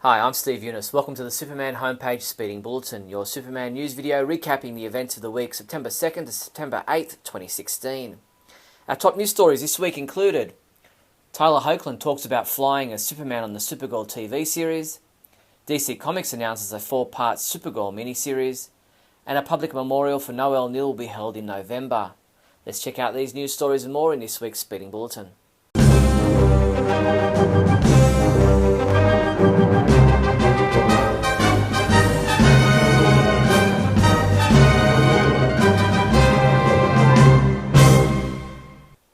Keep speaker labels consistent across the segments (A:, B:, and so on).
A: Hi, I'm Steve Younis. Welcome to the Superman homepage Speeding Bulletin, your Superman news video recapping the events of the week September 2nd to September 8th, 2016. Our top news stories this week included Tyler Hoechlin talks about flying as Superman on the Supergirl TV series, DC Comics announces a 4-part Supergirl miniseries, and a public memorial for Noel Neill will be held in November. Let's check out these news stories and more in this week's Speeding Bulletin.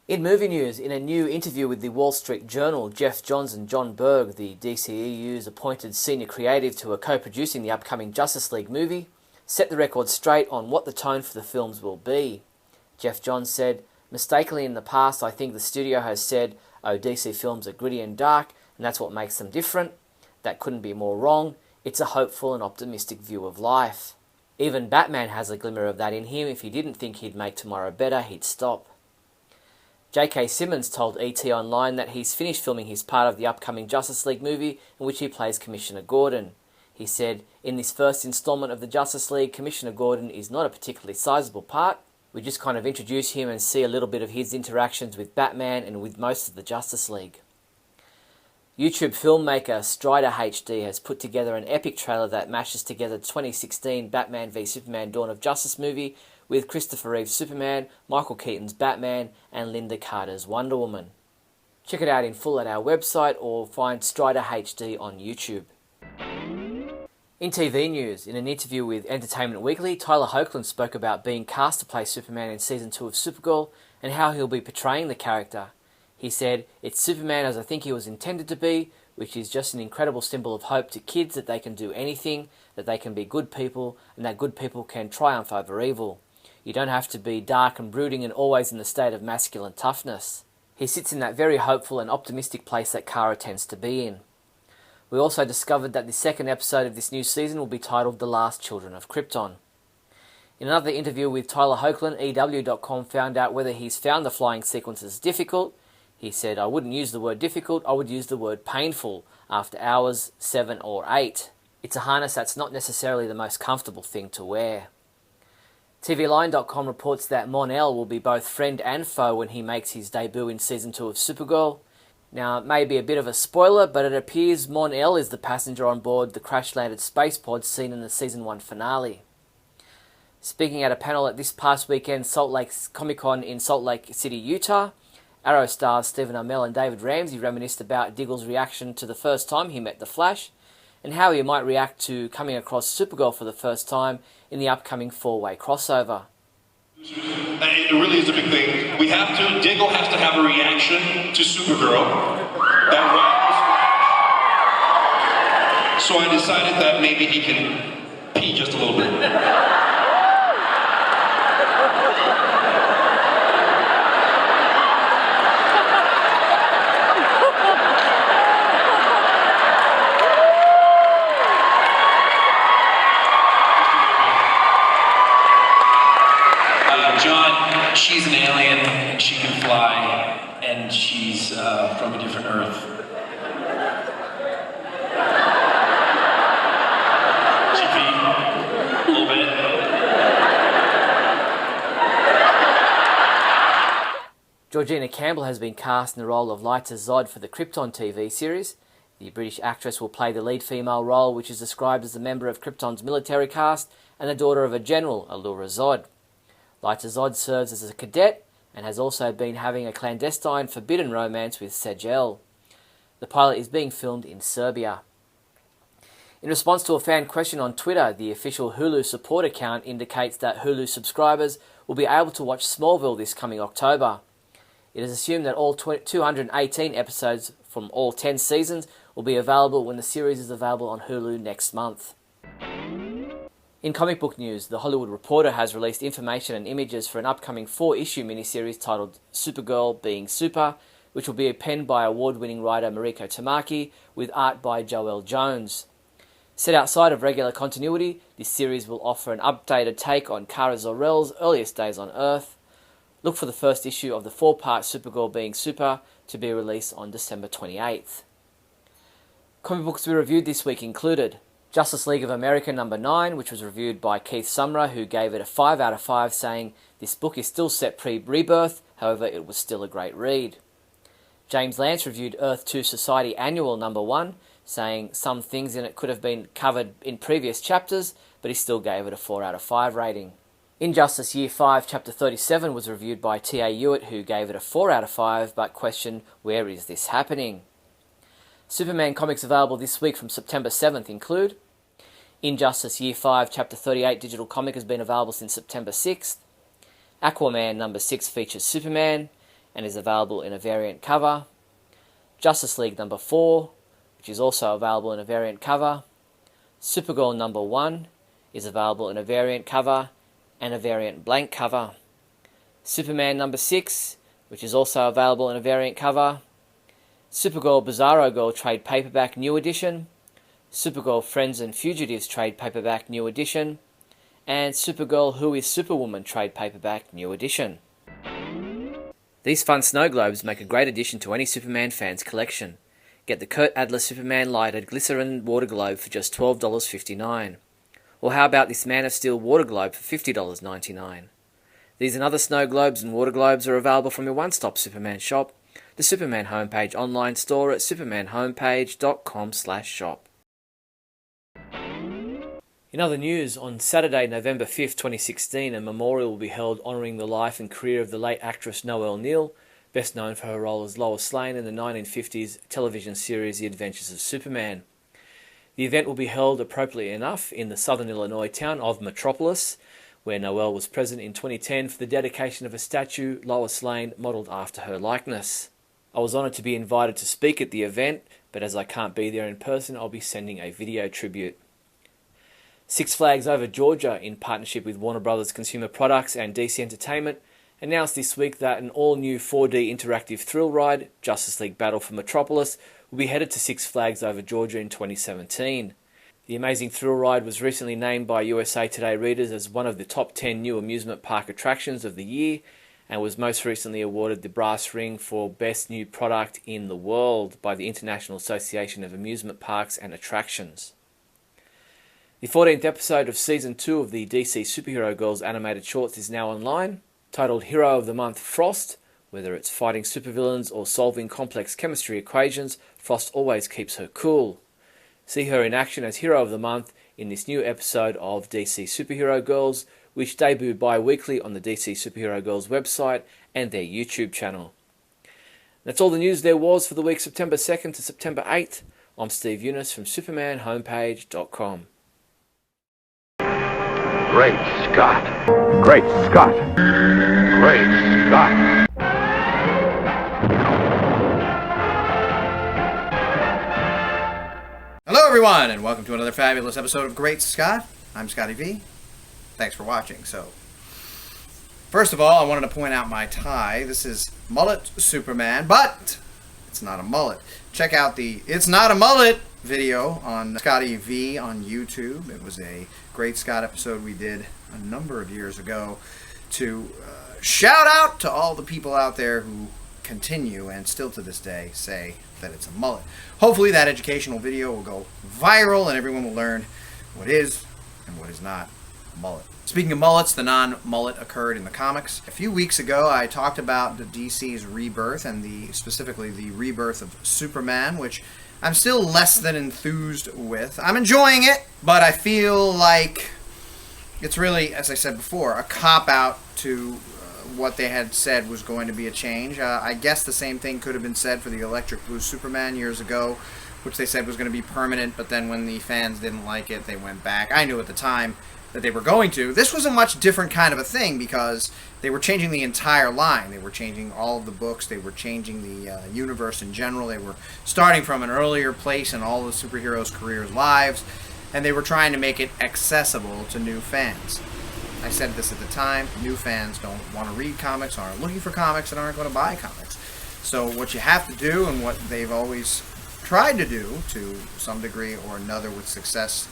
A: In movie news, in a new interview with the Wall Street Journal, Jeff Johns and John Berg, the DCEU's appointed senior creative who are co-producing the upcoming Justice League movie, set the record straight on what the tone for the films will be. Jeff Johns said, "Mistakenly in the past, I think the studio has said, oh, DC films are gritty and dark, and that's what makes them different. That couldn't be more wrong. It's a hopeful and optimistic view of life. Even Batman has a glimmer of that in him. If he didn't think he'd make tomorrow better, he'd stop." J.K. Simmons told ET Online that he's finished filming his part of the upcoming Justice League movie in which he plays Commissioner Gordon. He said, "In this first installment of the Justice League, Commissioner Gordon is not a particularly sizable part. We just kind of introduce him and see a little bit of his interactions with Batman and with most of the Justice League." YouTube filmmaker Strider HD has put together an epic trailer that mashes together the 2016 Batman v Superman Dawn of Justice movie with Christopher Reeve's Superman, Michael Keaton's Batman, and Linda Carter's Wonder Woman. Check it out in full at our website or find Strider HD on YouTube. In TV news, in an interview with Entertainment Weekly, Tyler Hoechlin spoke about being cast to play Superman in Season 2 of Supergirl and how he'll be portraying the character. He said, "It's Superman as I think he was intended to be, which is just an incredible symbol of hope to kids that they can do anything, that they can be good people, and that good people can triumph over evil. You don't have to be dark and brooding and always in the state of masculine toughness." He sits in that very hopeful and optimistic place that Kara tends to be in. We also discovered that the second episode of this new season will be titled The Last Children of Krypton. In another interview with Tyler Hoechlin, EW.com found out whether he's found the flying sequences difficult. He said, "I wouldn't use the word difficult, I would use the word painful after hours 7 or 8. It's a harness that's not necessarily the most comfortable thing to wear." TVLine.com reports that Mon-El will be both friend and foe when he makes his debut in Season 2 of Supergirl. Now, it may be a bit of a spoiler, but it appears Mon-El is the passenger on board the crash-landed space pod seen in the Season 1 finale. Speaking at a panel at this past weekend Salt Lake Comic-Con in Salt Lake City, Utah, Arrow stars Stephen Amell and David Ramsey reminisced about Diggle's reaction to the first time he met the Flash, and how he might react to coming across Supergirl for the first time in the upcoming 4-way crossover.
B: It really is a big thing. Diggle has to have a reaction to Supergirl. So I decided that maybe he can pee just a little bit. John, she's an alien, and she can fly, and she's from a different Earth. She peed a little bit.
A: Georgina Campbell has been cast in the role of Lyta Zod for the Krypton TV series. The British actress will play the lead female role, which is described as a member of Krypton's military caste and the daughter of a general, Allura Zod. Lyta Zod serves as a cadet and has also been having a clandestine forbidden romance with Sejel. The pilot is being filmed in Serbia. In response to a fan question on Twitter, the official Hulu support account indicates that Hulu subscribers will be able to watch Smallville this coming October. It is assumed that all 218 episodes from all 10 seasons will be available when the series is available on Hulu next month. In comic book news, The Hollywood Reporter has released information and images for an upcoming 4-issue miniseries titled Supergirl Being Super, which will be penned by award-winning writer Mariko Tamaki with art by Joelle Jones. Set outside of regular continuity, this series will offer an updated take on Kara Zor-El's earliest days on Earth. Look for the first issue of the 4-part Supergirl Being Super to be released on December 28th. comic books we reviewed this week included Justice League of America number 9, which was reviewed by Keith Summerer, who gave it a 5 out of 5, saying, "This book is still set pre-Rebirth, however it was still a great read." James Lance reviewed Earth 2 Society Annual number 1, saying some things in it could have been covered in previous chapters, but he still gave it a 4 out of 5 rating. Injustice Year 5 Chapter 37 was reviewed by T.A. Hewitt, who gave it a 4 out of 5, but questioned, where is this happening? Superman comics available this week from September 7th include Injustice Year 5 Chapter 38 digital comic has been available since September 6th. Aquaman number 6 features Superman and is available in a variant cover. Justice League number 4, which is also available in a variant cover. Supergirl number 1 is available in a variant cover and a variant blank cover. Superman number 6, which is also available in a variant cover. Supergirl Bizarro Girl trade paperback new edition. Supergirl Friends and Fugitives trade paperback new edition. And Supergirl Who is Superwoman trade paperback new edition. These fun snow globes make a great addition to any Superman fan's collection. Get the Kurt Adler Superman lighted glycerin water globe for just $12.59. Or how about this Man of Steel water globe for $50.99? These and other snow globes and water globes are available from your one-stop Superman shop, the Superman Homepage online store at supermanhomepage.com/shop. In other news, on Saturday, November 5th, 2016, a memorial will be held honouring the life and career of the late actress Noelle Neal, best known for her role as Lois Lane in the 1950s television series The Adventures of Superman. The event will be held, appropriately enough, in the southern Illinois town of Metropolis, where Noelle was present in 2010 for the dedication of a statue, Lois Lane, modelled after her likeness. I was honoured to be invited to speak at the event, but as I can't be there in person, I'll be sending a video tribute. Six Flags Over Georgia, in partnership with Warner Brothers Consumer Products and DC Entertainment, announced this week that an all-new 4D interactive thrill ride, Justice League Battle for Metropolis, will be headed to Six Flags Over Georgia in 2017. The amazing thrill ride was recently named by USA Today readers as one of the top 10 new amusement park attractions of the year, and was most recently awarded the brass ring for Best New Product in the World by the International Association of Amusement Parks and Attractions. The 14th episode of Season 2 of the DC Superhero Girls animated shorts is now online. Titled Hero of the Month Frost, whether it's fighting supervillains or solving complex chemistry equations, Frost always keeps her cool. See her in action as Hero of the Month in this new episode of DC Superhero Girls, which debut bi-weekly on the DC Superhero Girls website and their YouTube channel. That's all the news there was for the week September 2nd to September 8th. I'm Steve Younis from supermanhomepage.com.
C: Great Scott! Great Scott! Great Scott!
D: Hello everyone, and welcome to another fabulous episode of Great Scott. I'm Scotty V. Thanks for watching. So, first of all, I wanted to point out my tie. This is Mullet Superman, but it's not a mullet. Check out the It's Not a Mullet video on Scotty V on YouTube. It was a Great Scott episode we did a number of years ago to shout out to all the people out there who continue and still to this day say that it's a mullet. Hopefully that educational video will go viral and everyone will learn what is and what is not a mullet. Speaking of mullets, the non-mullet occurred in the comics. A few weeks ago I talked about the DC's rebirth and specifically the rebirth of Superman, which I'm still less than enthused with. I'm enjoying it, but I feel like it's really, as I said before, a cop-out to what they had said was going to be a change. I guess the same thing could have been said for the Electric Blue Superman years ago, which they said was going to be permanent, but then when the fans didn't like it, they went back. I knew at the time that they were going to. This was a much different kind of a thing because they were changing the entire line. They were changing all of the books. They were changing the universe in general. They were starting from an earlier place in all the superheroes' careers' lives, and they were trying to make it accessible to new fans. I said this at the time, new fans don't want to read comics, aren't looking for comics, and aren't going to buy comics. So what you have to do, and what they've always tried to do to some degree or another with success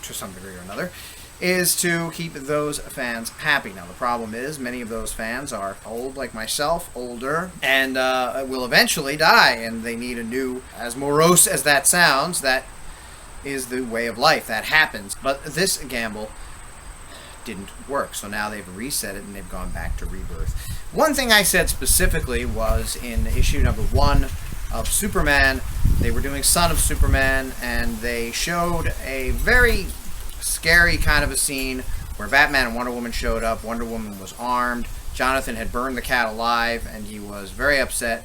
D: to some degree or another, is to keep those fans happy. Now, the problem is many of those fans are old, like myself, older, and will eventually die, and they need a new, as morose as that sounds, that is the way of life. That happens. But this gamble didn't work, so now they've reset it and they've gone back to Rebirth. One thing I said specifically was in issue number 1 of Superman, they were doing Son of Superman, and they showed a very scary kind of a scene where Batman and Wonder Woman showed up. Wonder Woman was armed. Jonathan had burned the cat alive, and he was very upset.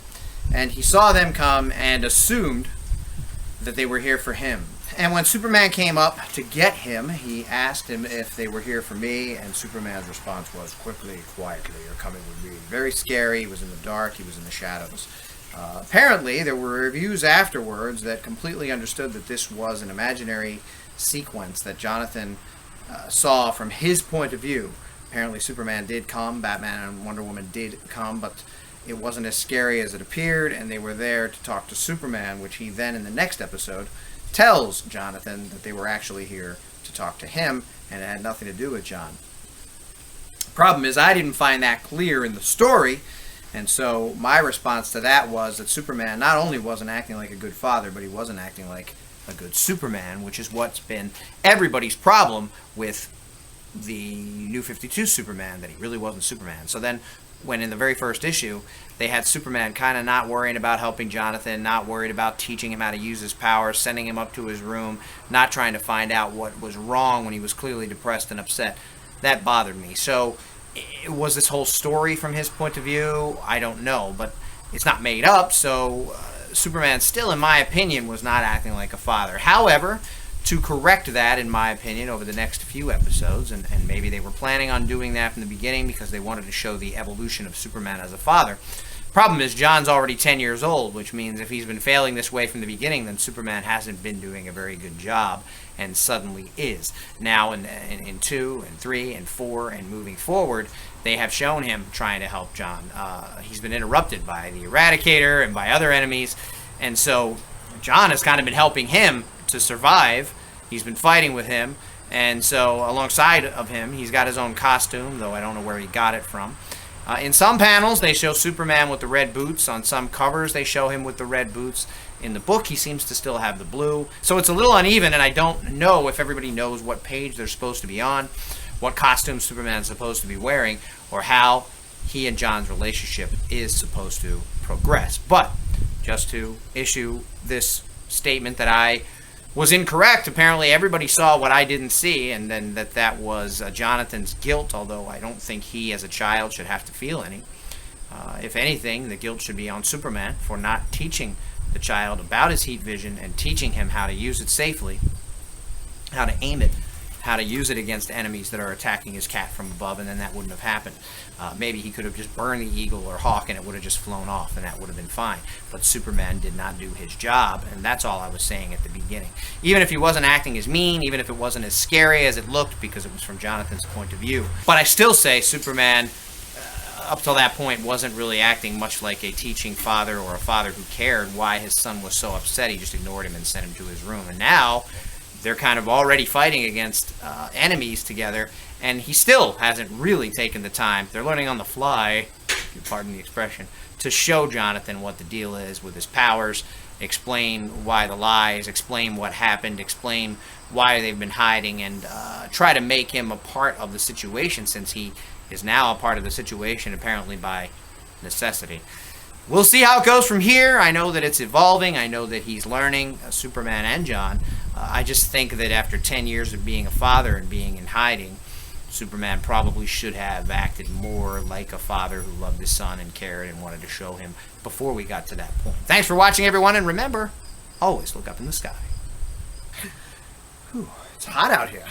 D: And he saw them come and assumed that they were here for him. And when Superman came up to get him, he asked him if they were here for me, and Superman's response was, quickly, quietly, you're coming with me. Very scary. He was in the dark. He was in the shadows. Apparently, there were reviews afterwards that completely understood that this was an imaginary sequence that Jonathan saw from his point of view. Apparently, Superman did come, Batman and Wonder Woman did come, but it wasn't as scary as it appeared, and they were there to talk to Superman, which he then, in the next episode, tells Jonathan that they were actually here to talk to him, and it had nothing to do with John. The problem is I didn't find that clear in the story, and so my response to that was that Superman not only wasn't acting like a good father, but he wasn't acting like a good Superman, which is what's been everybody's problem with the New 52 Superman, that he really wasn't Superman. So then, when in the very first issue, they had Superman kind of not worrying about helping Jonathan, not worried about teaching him how to use his powers, sending him up to his room, not trying to find out what was wrong when he was clearly depressed and upset. That bothered me. So, was this whole story from his point of view? I don't know, but it's not made up, so Superman still, in my opinion, was not acting like a father. However, to correct that, in my opinion, over the next few episodes, and maybe they were planning on doing that from the beginning because they wanted to show the evolution of Superman as a father. Problem is, John's already 10 years old, which means if he's been failing this way from the beginning, then Superman hasn't been doing a very good job, and suddenly is. Now, in 2, and 3, and 4, and moving forward, they have shown him trying to help John. He's been interrupted by the Eradicator and by other enemies, and so John has kind of been helping him to survive. He's been fighting with him, and so alongside of him, he's got his own costume, though I don't know where he got it from. In some panels, they show Superman with the red boots. On some covers, they show him with the red boots. In the book, he seems to still have the blue. So it's a little uneven, and I don't know if everybody knows what page they're supposed to be on, what costume Superman's supposed to be wearing, or how he and John's relationship is supposed to progress. But just to issue this statement that I was incorrect. Apparently everybody saw what I didn't see, and then that was Jonathan's guilt, although I don't think he as a child should have to feel any. If anything, the guilt should be on Superman for not teaching the child about his heat vision and teaching him how to use it safely, how to aim it, how to use it against enemies that are attacking his cat from above, and then that wouldn't have happened. Maybe he could have just burned the eagle or hawk and it would have just flown off, and that would have been fine. But Superman did not do his job, and that's all I was saying at the beginning. Even if he wasn't acting as mean, even if it wasn't as scary as it looked because it was from Jonathan's point of view. But I still say Superman, up till that point, wasn't really acting much like a teaching father or a father who cared why his son was so upset. He just ignored him and sent him to his room. And now they're kind of already fighting against enemies together, and he still hasn't really taken the time. They're learning on the fly, if you pardon the expression, to show Jonathan what the deal is with his powers, explain why the lies, explain what happened, explain why they've been hiding, and try to make him a part of the situation, since he is now a part of the situation apparently by necessity. We'll see how it goes from here. I know that it's evolving. I know that he's learning, Superman and John. I just think that after 10 years of being a father and being in hiding, Superman probably should have acted more like a father who loved his son and cared and wanted to show him before we got to that point. Thanks for watching, everyone, and remember, always look up in the sky. Whew, it's hot out here.